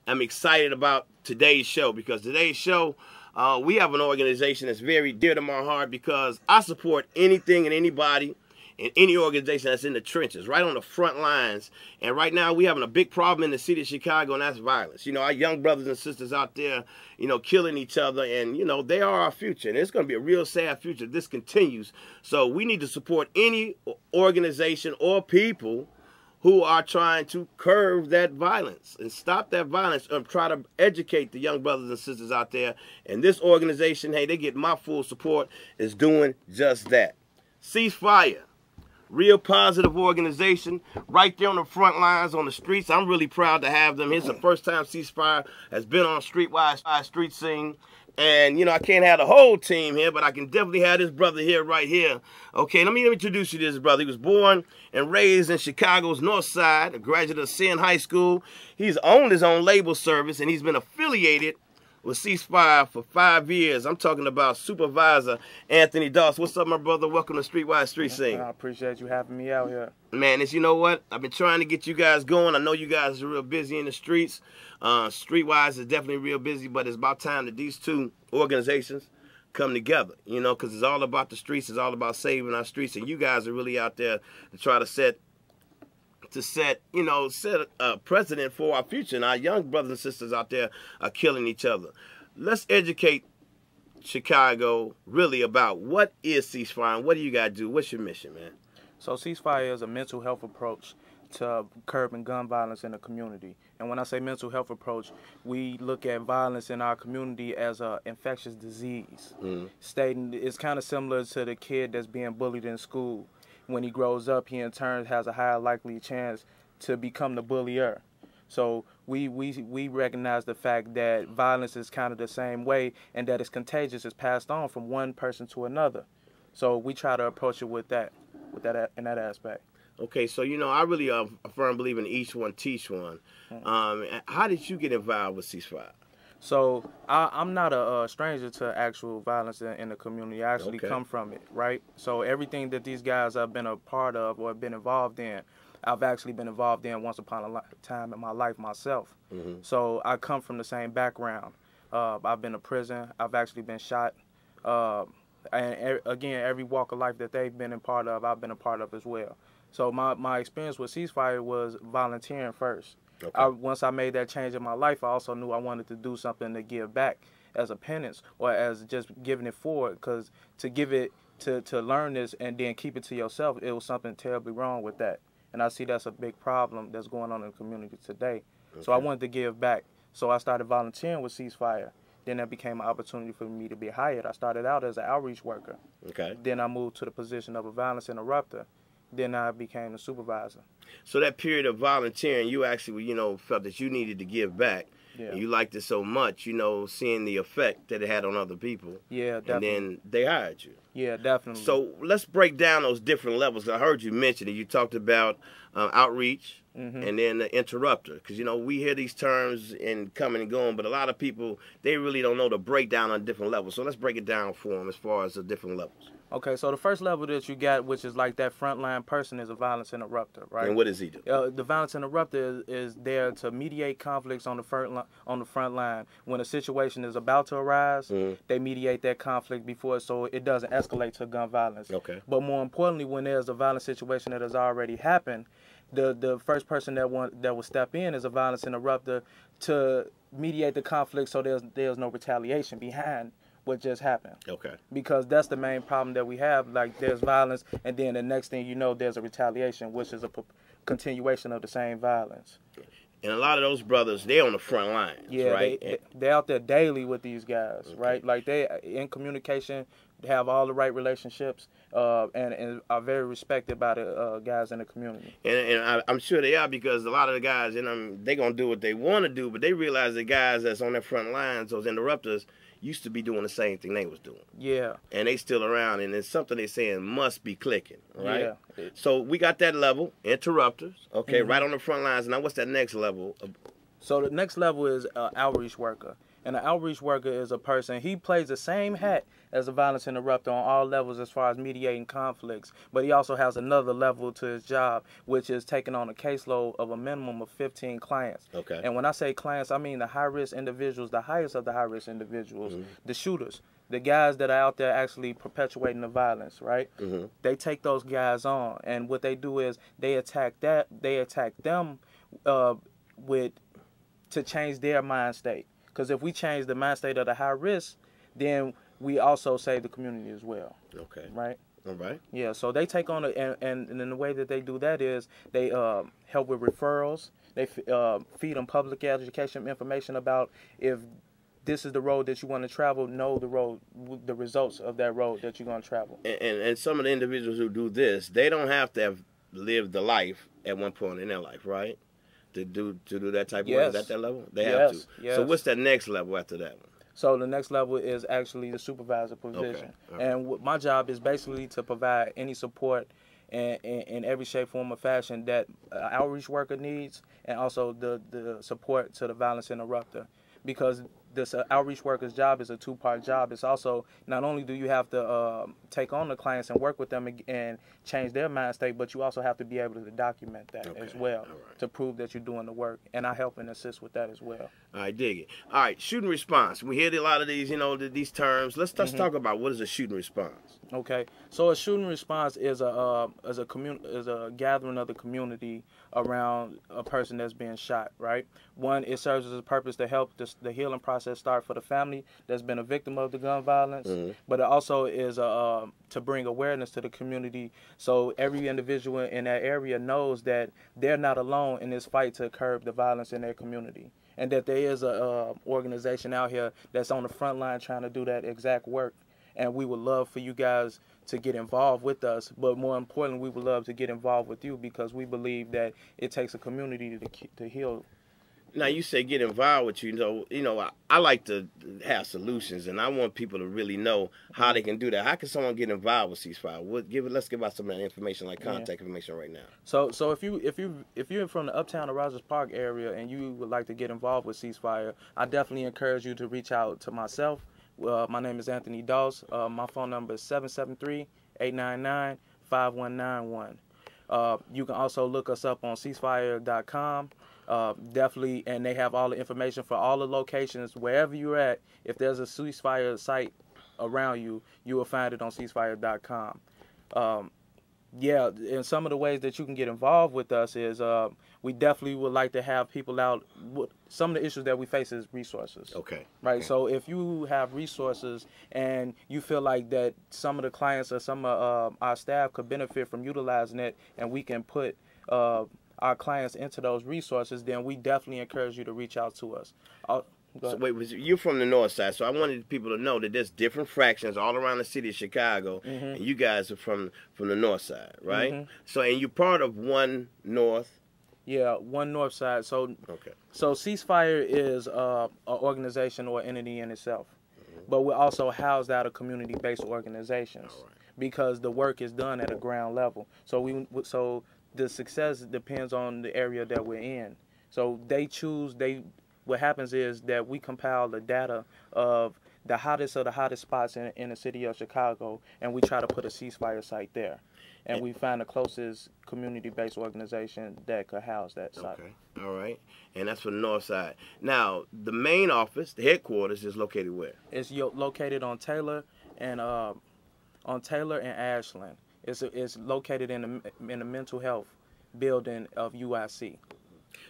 I'm excited about today's show because today's show, we have an organization that's very dear to my heart because I support anything and anybody in any organization that's in the trenches, right on the front lines. And right now we're having a big problem in the city of Chicago, and that's violence. You know, our young brothers and sisters out there, you know, killing each other, and, you know, they are our future. And it's going to be a real sad future if this continues. So we need to support any organization or people who are trying to curb that violence and stop that violence and try to educate the young brothers and sisters out there. And this organization, hey, they get my full support, is doing just that. Ceasefire. Real positive organization right there on the front lines on the streets. I'm really proud to have them. It's the first time Ceasefire has been on StreetWise StreetScene. And, you know, I can't have the whole team here, but I can definitely have this brother here, right here. Okay, let me introduce you to this brother. He was born and raised in Chicago's North Side, a graduate of Sin High School. He's owned his own label service, and he's been affiliated with Ceasefire for 5 years. I'm talking about Supervisor Anthony Doss. What's up, my brother? Welcome to StreetWise StreetScene. I appreciate you having me out here. Man, you know what? I've been trying to get you guys going. I know you guys are real busy in the streets. StreetWise is definitely real busy, but it's about time that these two organizations come together, you know, because it's all about the streets. It's all about saving our streets, and you guys are really out there to try to set a precedent for our future. And our young brothers and sisters out there are killing each other. Let's educate Chicago really about what is Ceasefire and what do you got to do? What's your mission, man? So Ceasefire is a mental health approach to curbing gun violence in the community. And when I say mental health approach, we look at violence in our community as an infectious disease. Stating it's kind of similar to the kid that's being bullied in school. When he grows up, he in turn has a higher likely chance to become the bullier. So we recognize the fact that violence is kind of the same way, and that it's contagious. It's passed on from one person to another. So we try to approach it with that in that aspect. Okay, so, you know, I really a firm believer in each one teach one. How did you get involved with Ceasefire? So I'm not a stranger to actual violence in the community. I actually come from it, right? So everything that these guys have been a part of or been involved in, I've actually been involved in once upon a time in my life myself. So I come from the same background. I've been to prison. I've actually been shot. And again, every walk of life that they've been a part of, I've been a part of as well. So my experience with Ceasefire was volunteering first. Once I made that change in my life, I also knew I wanted to do something to give back as a penance or as just giving it forward, because to give it, to learn this and then keep it to yourself, it was something terribly wrong with that. And I see that's a big problem that's going on in the community today. So I wanted to give back. So I started volunteering with Ceasefire. Then that became an opportunity for me to be hired. I started out as an outreach worker. Then I moved to the position of a violence interrupter. Then I became a supervisor. So that period of volunteering, you actually, you know, felt that you needed to give back. Yeah. And you liked it so much, you know, seeing the effect that it had on other people. Yeah, definitely. And then they hired you. Yeah, definitely. So let's break down those different levels. I heard you mention it. You talked about outreach and then the interrupter. Because, you know, we hear these terms and coming and going, but a lot of people, they really don't know the breakdown on different levels. So let's break it down for them as far as the different levels. Okay, so the first level that you got, which is like that frontline person, is a violence interrupter, right? And what does he do? The violence interrupter is there to mediate conflicts on the front line. When a situation is about to arise, they mediate that conflict before, so it doesn't escalate to gun violence. Okay. But more importantly, when there's a violent situation that has already happened, the first person that will step in is a violence interrupter to mediate the conflict, so there's no retaliation behind what just happened. Okay. Because that's the main problem that we have. Like, there's violence, and then the next thing you know, there's a retaliation, which is a continuation of the same violence. And a lot of those brothers, they're on the front lines, right? They're out there daily with these guys, right? Like, they in communication, they have all the right relationships, and are very respected by the guys in the community. And I'm sure they are, because a lot of the guys, you know, they're going to do what they want to do, but they realize the guys that's on their front lines, those interrupters, used to be doing the same thing they was doing. Yeah. And they still around, and it's something they're saying must be clicking, right? Yeah. So we got that level, interrupters, okay, right on the front lines. Now what's that next level? So the next level is outreach worker. And an outreach worker is a person, he plays the same hat as a violence interrupter on all levels as far as mediating conflicts, but he also has another level to his job, which is taking on a caseload of a minimum of 15 clients. Okay. And when I say clients, I mean the high-risk individuals, the highest of the high-risk individuals, the shooters, the guys that are out there actually perpetuating the violence, right? They take those guys on, and what they do is they attack them to change their mind state. Because if we change the mind state of the high risk, then we also save the community as well. Okay. Right? All right. Yeah, so they take on it, and in the way that they do that is they help with referrals. They feed them public education information about if this is the road that you want to travel, know the results of that road that you're going to travel. And some of the individuals who do this, they don't have to have lived the life at one point in their life, right? To do that type of work at that level? They have to. Yes. So what's that next level after that one? So the next level is actually the supervisor position. Okay. And my job is basically to provide any support in every shape, form, or fashion that an outreach worker needs, and also the support to the violence interrupter. Because this outreach worker's job is a two-part job. It's also, not only do you have to take on the clients and work with them and change their mind state, but you also have to be able to document that as well to prove that you're doing the work. And I help and assist with that as well. I dig it. All right, shooting response. We hear a lot of these, these terms. Let's talk about what is a shooting response. Okay, so a shooting response is a gathering of the community around a person that's being shot. Right. One, it serves as a purpose to help the healing process start for the family that's been a victim of the gun violence, but it also is to bring awareness to the community, so every individual in that area knows that they're not alone in this fight to curb the violence in their community, and that there is a organization out here that's on the front line trying to do that exact work. And we would love for you guys to get involved with us, but more importantly, we would love to get involved with you because we believe that it takes a community to heal. Now, you say get involved with you. I like to have solutions, and I want people to really know how they can do that. How can someone get involved with Ceasefire? Let's give out some of that information, like contact information, right now. So if you're from the Uptown or Rogers Park area and you would like to get involved with Ceasefire, I definitely encourage you to reach out to myself. My name is Anthony Doss. My phone number is 773-899-5191. You can also look us up on ceasefire.com. Definitely, and they have all the information for all the locations wherever you're at. If there's a Ceasefire site around you, you will find it on ceasefire.com. And some of the ways that you can get involved with us is we definitely would like to have people out. Some of the issues that we face is resources. Okay. Right. Okay. So if you have resources and you feel like that some of the clients or some of our staff could benefit from utilizing it, and we can put our clients into those resources, then we definitely encourage you to reach out to us. So wait, you're from the north side, so I wanted people to know that there's different fractions all around the city of Chicago, and you guys are from the north side, right? So, and you're part of One North. Yeah, One North side. So, So Ceasefire is an organization or entity in itself, but we're also housed out of community-based organizations because the work is done at a ground level. So the success depends on the area that we're in. So what happens is that we compile the data of the hottest spots in the city of Chicago, and we try to put a Ceasefire site there. And we find the closest community-based organization that could house that site. Okay, all right. And that's for the north side. Now, the main office, the headquarters, is located where? It's located on Taylor and Ashland. It's located in the mental health building of UIC.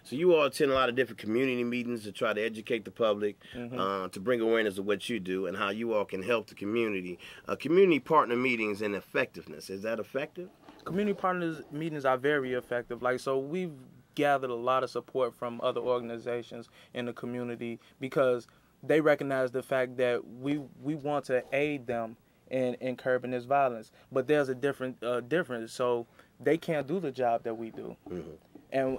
So you all attend a lot of different community meetings to try to educate the public, to bring awareness of what you do and how you all can help the community. Community partner meetings and effectiveness, is that effective? Community partners meetings are very effective. So we've gathered a lot of support from other organizations in the community because they recognize the fact that we want to aid them in curbing this violence. But there's a difference. So they can't do the job that we do. And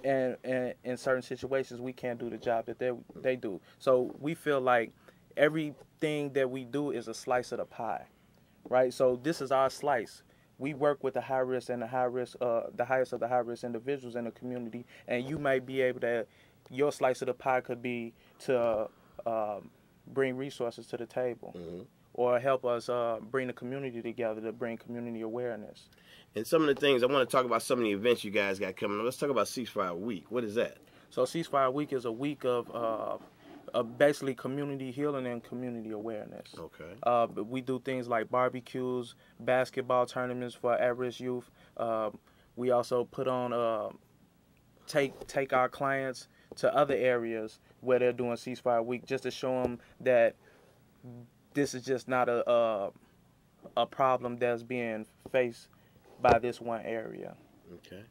in certain situations, we can't do the job that they do. So we feel like everything that we do is a slice of the pie, right? So this is our slice. We work with the high risk and the highest of the high risk individuals in the community, and you might be able to. Your slice of the pie could be to bring resources to the table, or help us bring the community together to bring community awareness. And some of the things I want to talk about, some of the events you guys got coming up. Let's talk about Ceasefire Week. What is that? So Ceasefire Week is a week of basically community healing and community awareness. Okay. We do things like barbecues, basketball tournaments for at-risk youth. We also put on take our clients to other areas where they're doing Ceasefire Week, just to show them that this is just not a problem that's being faced by this one area. Okay.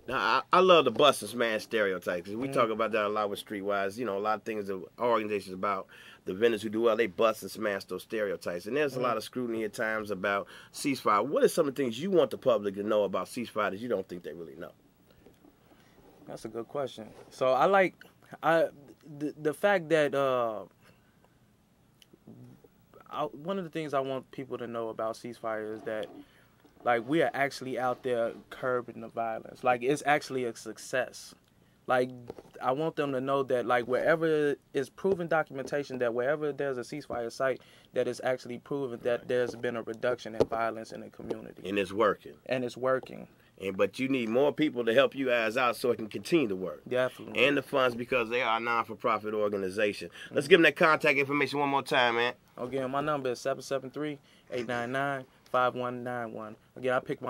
Now, I love the bust and smash stereotypes. We talk about that a lot with StreetWise. You know, a lot of things that our organization is about. The vendors who do well, they bust and smash those stereotypes. And there's a lot of scrutiny at times about Ceasefire. What are some of the things you want the public to know about Ceasefire that you don't think they really know? That's a good question. So I like the fact that one of the things I want people to know about Ceasefire is that, like, we are actually out there curbing the violence. Like, it's actually a success. Like, I want them to know that, like, wherever is proven documentation that wherever there's a ceasefire site, that it's actually proven that there's been a reduction in violence in the community. And it's working. And it's working. But you need more people to help you guys out so it can continue to work. Definitely. And the funds, because they are a non-for-profit organization. Let's give them that contact information one more time, man. Again, my number is 773-899-5191. Again, I pick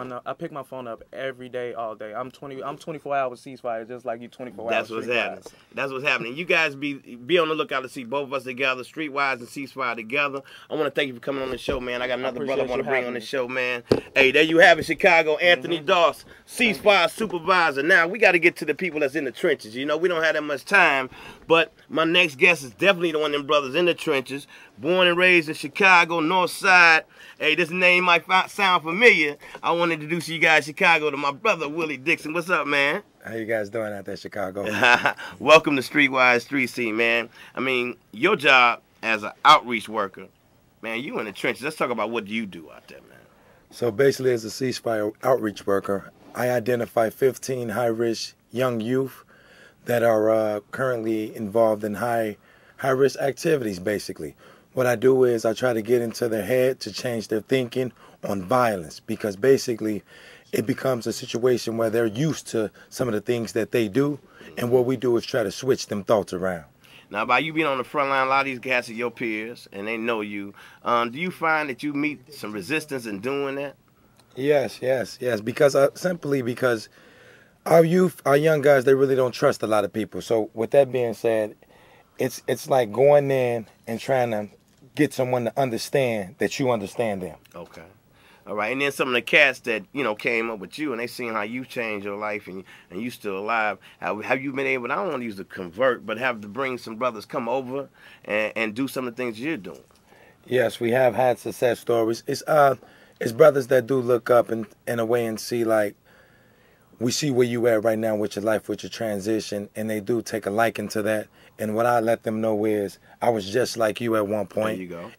my phone up every day, all day. I'm 24 hours Ceasefire, just like you 24 That's hours. That's what's happening. That's what's happening. You guys be on the lookout to see both of us together, StreetWise and Ceasefire together. I want to thank you for coming on the show, man. I got another brother I want to bring on the show, man. Hey, there you have it, Chicago. Anthony Doss, Ceasefire supervisor. Now, we got to get to the people that's in the trenches. You know, we don't have that much time, but my next guest is definitely the one of them brothers in the trenches, born and raised in Chicago, North Side. Hey, this name might sound familiar. I want to introduce you guys, Chicago, to my brother, Willie Dixon. What's up, man? How you guys doing out there, Chicago? Welcome to StreetWise StreetScene, man. I mean, your job as an outreach worker, man, you in the trenches. Let's talk about what you do out there, man. So basically, as a ceasefire outreach worker, I identify 15 high-risk young youth that are currently involved in high-risk activities, basically. What I do is I try to get into their head to change their thinking on violence, because basically it becomes a situation where they're used to some of the things that they do, and what we do is try to switch them thoughts around. Now, by you being on the front line, a lot of these guys are your peers, and they know you. Do you find that you meet some resistance in doing that? Yes, because simply because our youth, our young guys, they really don't trust a lot of people. So with that being said, it's like going in and trying to get someone to understand that you understand them. Okay. All right. And then some of the cats that, you know, came up with you and they seen how you changed your life and you still alive. Have you been able, I don't want to use the convert, but have to bring some brothers come over and do some of the things you're doing? Yes, we have had success stories. It's brothers that do look up in a way and see, like, we see where you at right now with your life, with your transition, and they do take a liking to that. And what I let them know is, I was just like you at one point. There you go.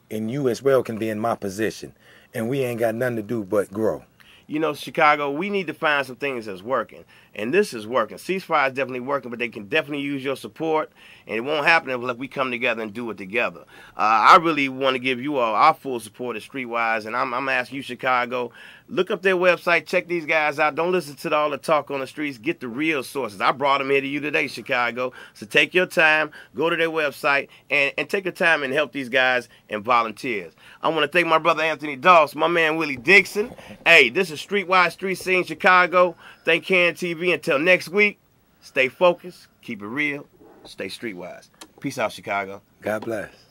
And you as well can be in my position. And we ain't got nothing to do but grow. You know, Chicago, we need to find some things that's working. And this is working. Ceasefire is definitely working, but they can definitely use your support. And it won't happen unless we come together and do it together. I really want to give you all our full support at StreetWise. And I'm asking you, Chicago, look up their website. Check these guys out. Don't listen to all the talk on the streets. Get the real sources. I brought them here to you today, Chicago. So take your time. Go to their website and take your time and help these guys and volunteers. I want to thank my brother Anthony Doss, my man Willie Dixon. Hey, this is StreetWise StreetScene Chicago. Thank Can TV. Until next week, stay focused, keep it real, stay streetwise. Peace out, Chicago. God bless.